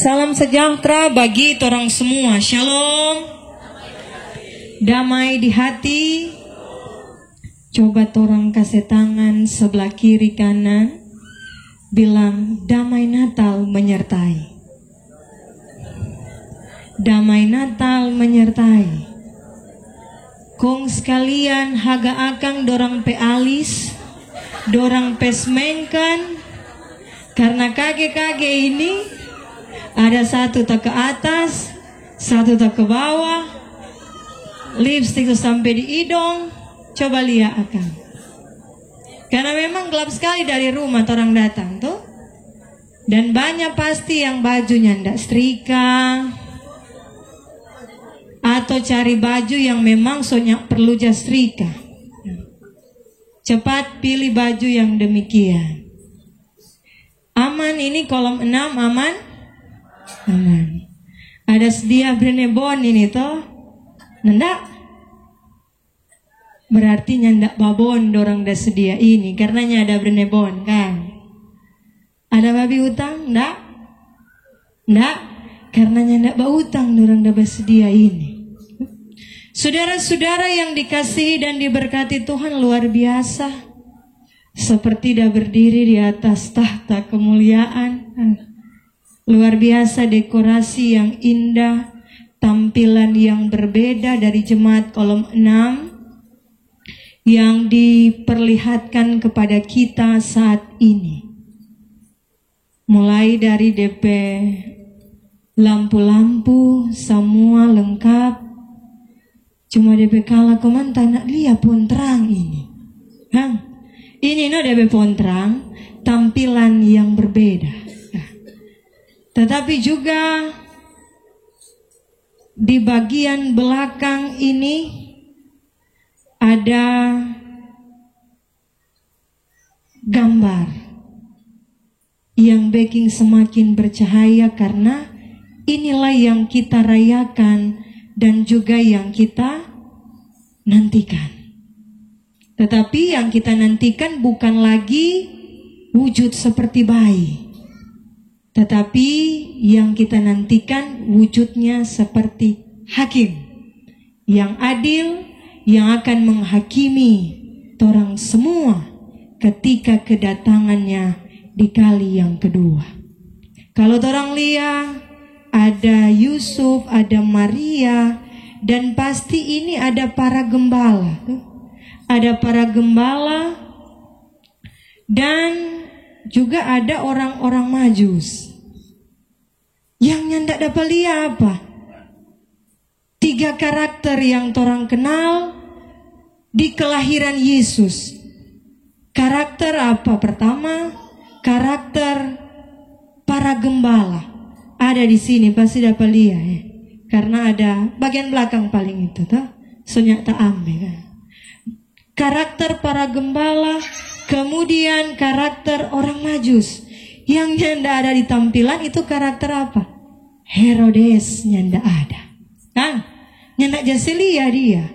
Salam sejahtera bagi torang semua. Shalom. Damai di hati. Coba torang kasih tangan sebelah kiri kanan. Bilang damai Natal menyertai. Damai Natal menyertai. Kong sekalian haga akang dorang pe alis, dorang pesmenkan. Karena kage-kage ini ada satu tak ke atas, satu tak ke bawah, lipstick sampai di hidung. Coba lihat akang. Karena memang gelap sekali dari rumah orang datang tuh. Dan banyak pasti yang bajunya ndak setrika, atau cari baju yang memang soalnya perlu setrika. Cepat pilih baju yang demikian. Aman ini kolom 6 aman? Aman. Ada sedia brenebon ini toh? Nendak? Berarti nyandak babon dorang dah sedia ini. Karenanya ada brenebon kan? Ada babi utang? Ndak? Ndak? Karenanya ndak ba utang dorang dah bersedia ini. Saudara-saudara yang dikasihi dan diberkati Tuhan, luar biasa. Seperti dah berdiri di atas tahta kemuliaan. Luar biasa dekorasi yang indah, tampilan yang berbeda dari jemaat kolom 6 yang diperlihatkan kepada kita saat ini. Mulai dari DP lampu-lampu semua lengkap. Cuma DP kalah komentar nak lihat pun terang ini. Ini no DP pun terang, tampilan yang berbeda. Tetapi juga di bagian belakang ini ada gambar yang bikin semakin bercahaya, karena inilah yang kita rayakan dan juga yang kita nantikan. Tetapi yang kita nantikan bukan lagi wujud seperti bayi, tetapi yang kita nantikan wujudnya seperti hakim yang adil, yang akan menghakimi orang semua ketika kedatangannya di kali yang kedua. Kalau orang lihat ada Yusuf, ada Maria, dan pasti ini ada para gembala. Ada para gembala dan juga ada orang-orang Majus. Yang nyandak dapat lihat apa? 3 karakter yang orang kenal di kelahiran Yesus. Karakter apa? Pertama, karakter para gembala. Ada di sini pasti dapat lihat ya. Karena ada bagian belakang paling itu tuh. Soalnya tak ambil. Karakter para gembala, kemudian karakter orang Majus. Yang nyanda ada di tampilan itu karakter apa? Herodes nyanda ada. Nyanda Jaselia dia.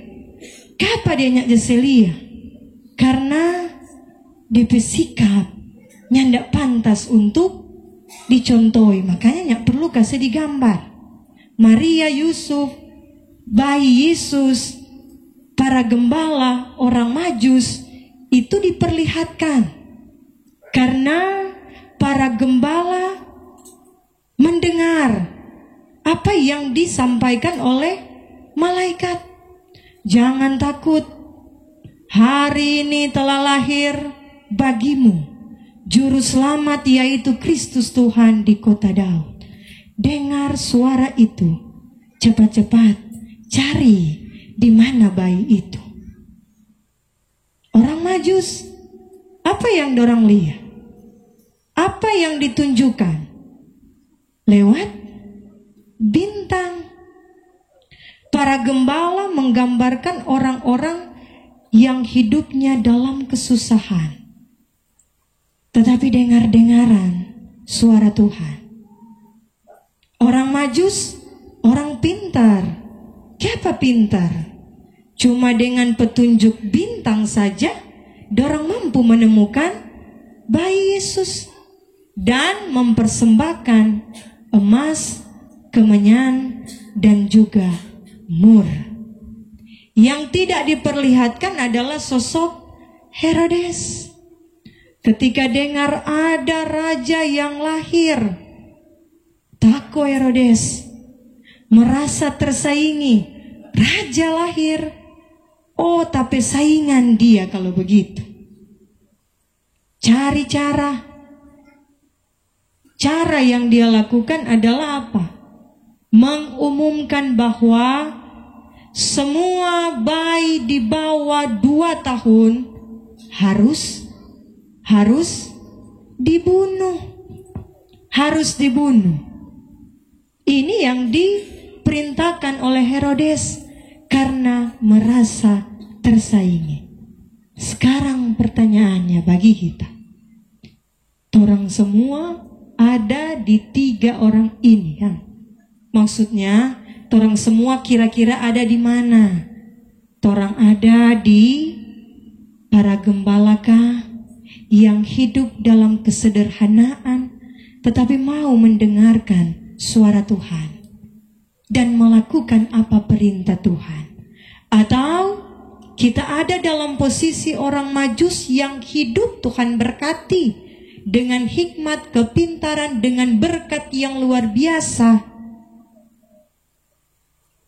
Kenapa dia nyak Jaselia? Karena dia bersikap nyanda pantas untuk dicontohi. Makanya nyak perlu kasih digambar. Maria, Yusuf, bayi Yesus, para gembala, orang Majus itu diperlihatkan. Karena para gembala mendengar apa yang disampaikan oleh malaikat. Jangan takut, hari ini telah lahir bagimu Juru Selamat, yaitu Kristus Tuhan di kota Daud. Dengar suara itu, cepat-cepat cari di mana bayi itu. Orang Majus, apa yang dorang lihat? Apa yang ditunjukkan? Lewat bintang. Para gembala menggambarkan orang-orang yang hidupnya dalam kesusahan, tetapi dengar-dengaran suara Tuhan. Orang Majus, orang pintar. Siapa pintar? Cuma dengan petunjuk bintang saja, dorang mampu menemukan bayi Yesus dan mempersembahkan emas, kemenyan, dan juga mur. Yang tidak diperlihatkan adalah sosok Herodes. Ketika dengar ada raja yang lahir, takut Herodes, merasa tersaingi. Raja lahir, oh tapi saingan dia kalau begitu. Cari cara. Cara yang dia lakukan adalah apa? Mengumumkan bahwa semua bayi di bawah 2 tahun harus dibunuh. Harus dibunuh. Ini yang diperintahkan oleh Herodes karena merasa tersaingi. Sekarang pertanyaannya bagi kita. Orang semua ada di 3 orang ini kan? Maksudnya orang semua kira-kira ada di mana? Orang ada di para gembalakah yang hidup dalam kesederhanaan tetapi mau mendengarkan suara Tuhan dan melakukan apa perintah Tuhan? Atau kita ada dalam posisi orang Majus yang hidup Tuhan berkati dengan hikmat, kepintaran, dengan berkat yang luar biasa,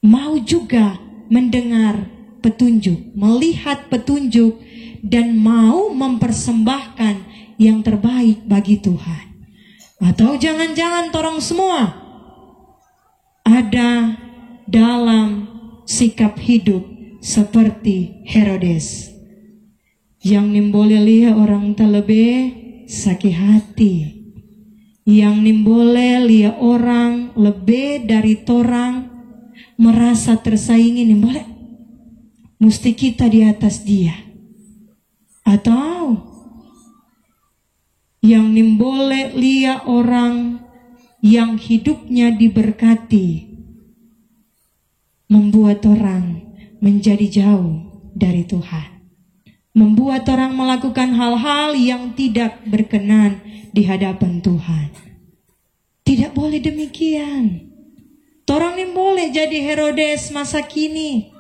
mau juga mendengar petunjuk, melihat petunjuk, dan mau mempersembahkan yang terbaik bagi Tuhan? Atau jangan-jangan orang semua ada dalam sikap hidup seperti Herodes, yang nimbole lihat orang terlebih sakit hati, yang nimbole lihat orang lebih dari torang merasa tersaingi, nimbole mesti kita di atas dia. Atau yang nimbole lihat orang yang hidupnya diberkati, membuat orang menjadi jauh dari Tuhan, membuat orang melakukan hal-hal yang tidak berkenan di hadapan Tuhan. Tidak boleh demikian. Orang ini boleh jadi Herodes masa kini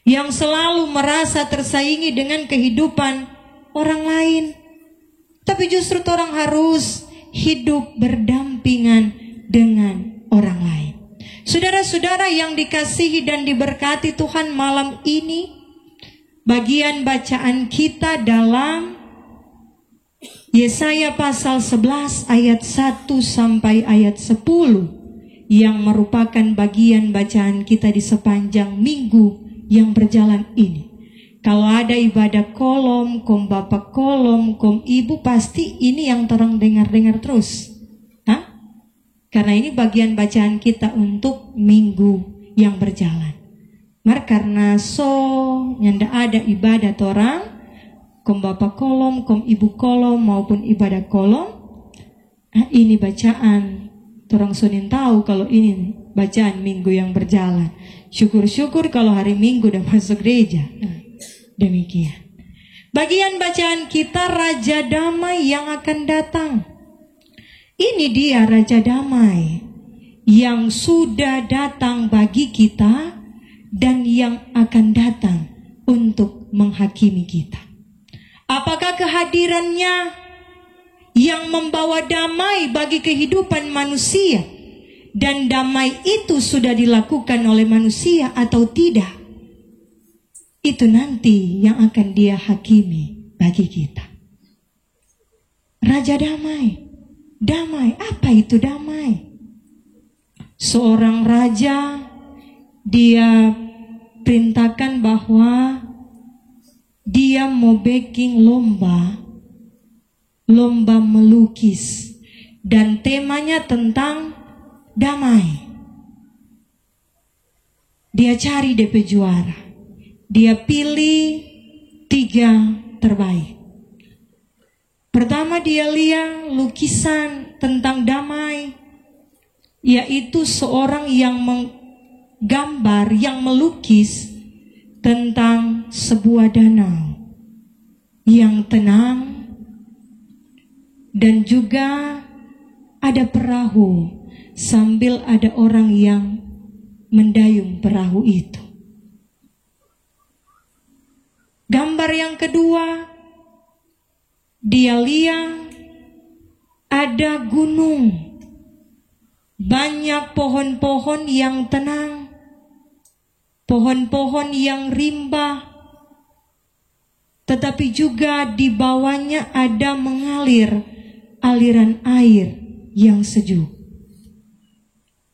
yang selalu merasa tersaingi dengan kehidupan orang lain. Tapi justru orang harus hidup berdampingan dengan orang lain. Saudara-saudara yang dikasihi dan diberkati Tuhan, malam ini bagian bacaan kita dalam Yesaya pasal 11 ayat 1 sampai ayat 10 yang merupakan bagian bacaan kita di sepanjang minggu yang berjalan ini. Kalau ada ibadah kolom, kom bapak kolom, kom ibu, pasti ini yang terang dengar-dengar terus. Hah? Karena ini bagian bacaan kita untuk minggu yang berjalan. Karena nyanda ada ibadah orang, kom bapak kolom, kom ibu kolom maupun ibadah kolom. Nah, ini bacaan. Orang sonin tahu kalau ini bacaan minggu yang berjalan. Syukur-syukur kalau hari Minggu udah masuk gereja. Nah, demikian. Bagian bacaan kita Raja Damai yang akan datang. Ini dia Raja Damai yang sudah datang bagi kita dan yang akan datang untuk menghakimi kita. Apakah kehadirannya yang membawa damai bagi kehidupan manusia, dan damai itu sudah dilakukan oleh manusia atau tidak? Itu nanti yang akan dia hakimi bagi kita. Raja Damai. Damai, apa itu damai? Seorang raja, dia perintahkan bahwa dia mau bikin lomba melukis, dan temanya tentang damai. Dia cari DP juara, dia pilih 3 terbaik. Pertama dia lihat lukisan tentang damai, yaitu seorang yang menggambar, yang melukis tentang sebuah danau yang tenang, dan juga ada perahu sambil ada orang yang mendayung perahu itu. Gambar yang kedua, dia lihat ada gunung, banyak pohon-pohon yang tenang, pohon-pohon yang rimba, tetapi juga di bawahnya ada mengalir aliran air yang sejuk.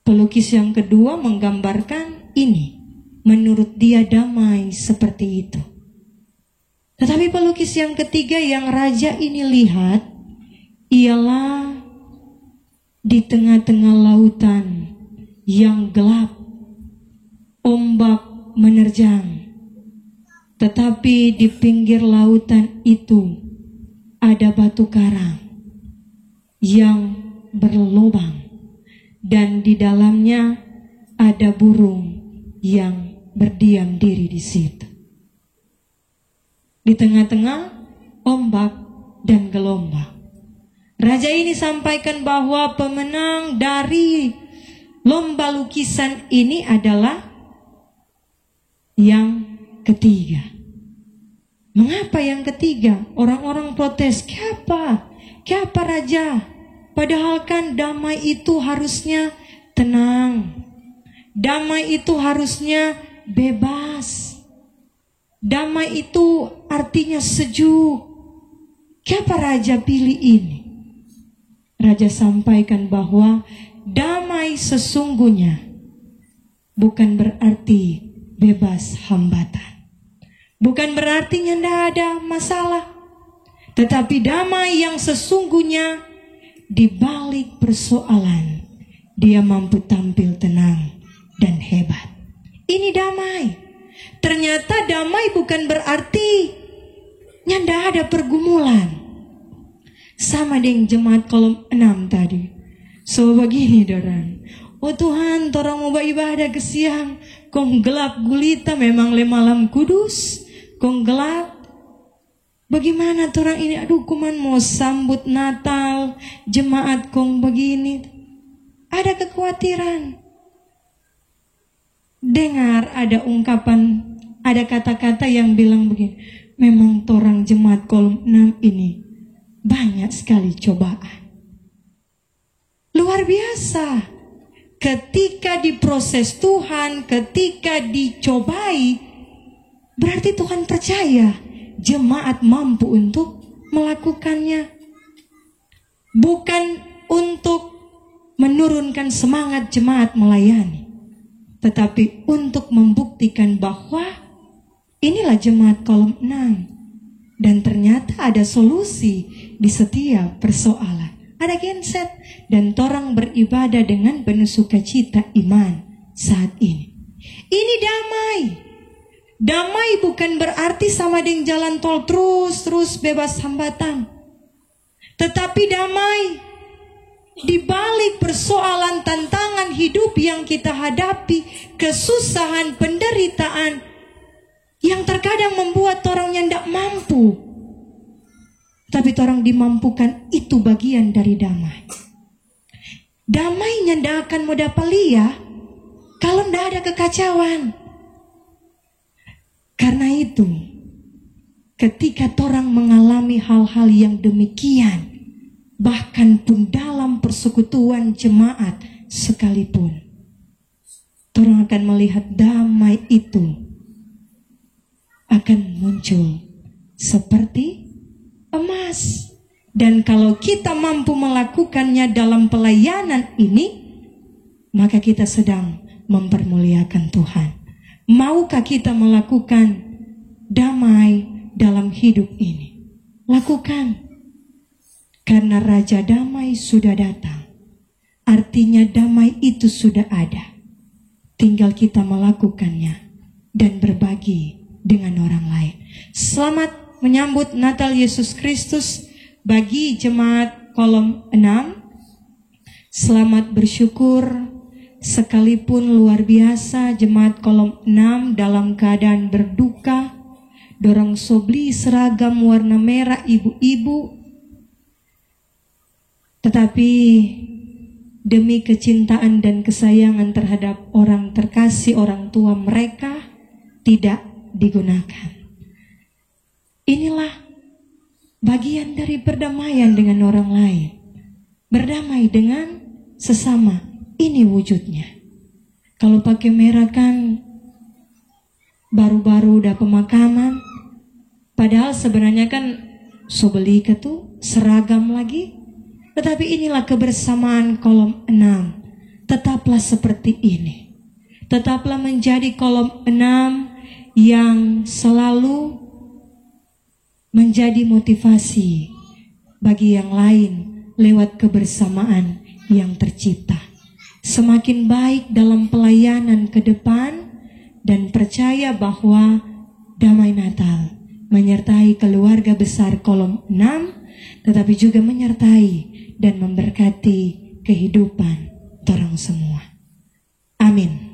Pelukis yang kedua menggambarkan ini, menurut dia damai seperti itu. Tetapi pelukis yang ketiga yang raja ini lihat, ialah di tengah-tengah lautan yang gelap, ombak menerjang. Tetapi di pinggir lautan itu ada batu karang yang berlubang, dan di dalamnya ada burung yang berdiam diri di situ. Di tengah-tengah ombak dan gelombang, raja ini sampaikan bahwa pemenang dari lomba lukisan ini adalah yang ketiga. Mengapa yang ketiga? Orang-orang protes, "Kenapa? Kenapa raja? Padahal kan damai itu harusnya tenang. Damai itu harusnya bebas. Damai itu artinya sejuk. Kenapa raja pilih ini?" Raja sampaikan bahwa damai sesungguhnya bukan berarti bebas hambatan. Bukan berarti tidak ada masalah. Tetapi damai yang sesungguhnya di balik persoalan, dia mampu tampil tenang dan hebat. Ini damai. Ternyata damai bukan berarti tidak ada pergumulan. Sama dengan jemaat kolom 6 tadi. So begini dorang, "Oh Tuhan, torang mau beribadah ke siang, kong gelap gulita memang le malam kudus, kong gelap. Bagaimana torang ini? Aduh, kuman mau sambut Natal, jemaat kong begini." Ada kekhawatiran. Dengar ada ungkapan, ada kata-kata yang bilang begini, "Memang torang jemaat kolom 6 ini banyak sekali cobaan." Luar biasa. Ketika diproses Tuhan, ketika dicobai, berarti Tuhan percaya jemaat mampu untuk melakukannya. Bukan untuk menurunkan semangat jemaat melayani, tetapi untuk membuktikan bahwa inilah jemaat kolom 6. Dan ternyata ada solusi di setiap persoalan. Ada genset, dan torang beribadah dengan penuh sukacita iman saat ini. Ini damai. Damai bukan berarti sama dengan jalan tol terus bebas hambatan. Tetapi damai di balik persoalan tantangan hidup yang kita hadapi, kesusahan, penderitaan yang terkadang membuat orang yang tidak mampu. Tapi orang dimampukan, itu bagian dari damai. Damainya tidak akan mudah pelia kalau tidak ada kekacauan. Karena itu, ketika orang mengalami hal-hal yang demikian, bahkan pun dalam persekutuan jemaat sekalipun, orang akan melihat damai itu akan muncul seperti emas. Dan kalau kita mampu melakukannya dalam pelayanan ini, maka kita sedang mempermuliakan Tuhan. Maukah kita melakukan damai dalam hidup ini? Lakukan. Karena Raja Damai sudah datang. Artinya damai itu sudah ada. Tinggal kita melakukannya dan berbagi dengan orang lain. Selamat menyambut Natal Yesus Kristus bagi jemaat kolom 6. Selamat bersyukur, sekalipun luar biasa jemaat kolom 6 dalam keadaan berduka, dorong sobli seragam warna merah ibu-ibu. Tetapi demi kecintaan dan kesayangan terhadap orang terkasih orang tua mereka tidak digunakan. Inilah bagian dari perdamaian dengan orang lain. Berdamai dengan sesama, ini wujudnya. Kalau pakai merah kan baru-baru udah pemakaman, padahal sebenarnya kan sobeli tuh seragam lagi. Tetapi inilah kebersamaan kolom 6. Tetaplah seperti ini. Tetaplah menjadi kolom 6 yang selalu menjadi motivasi bagi yang lain lewat kebersamaan yang tercipta. Semakin baik dalam pelayanan ke depan dan percaya bahwa damai Natal menyertai keluarga besar kolom 6, tetapi juga menyertai dan memberkati kehidupan orang semua. Amin.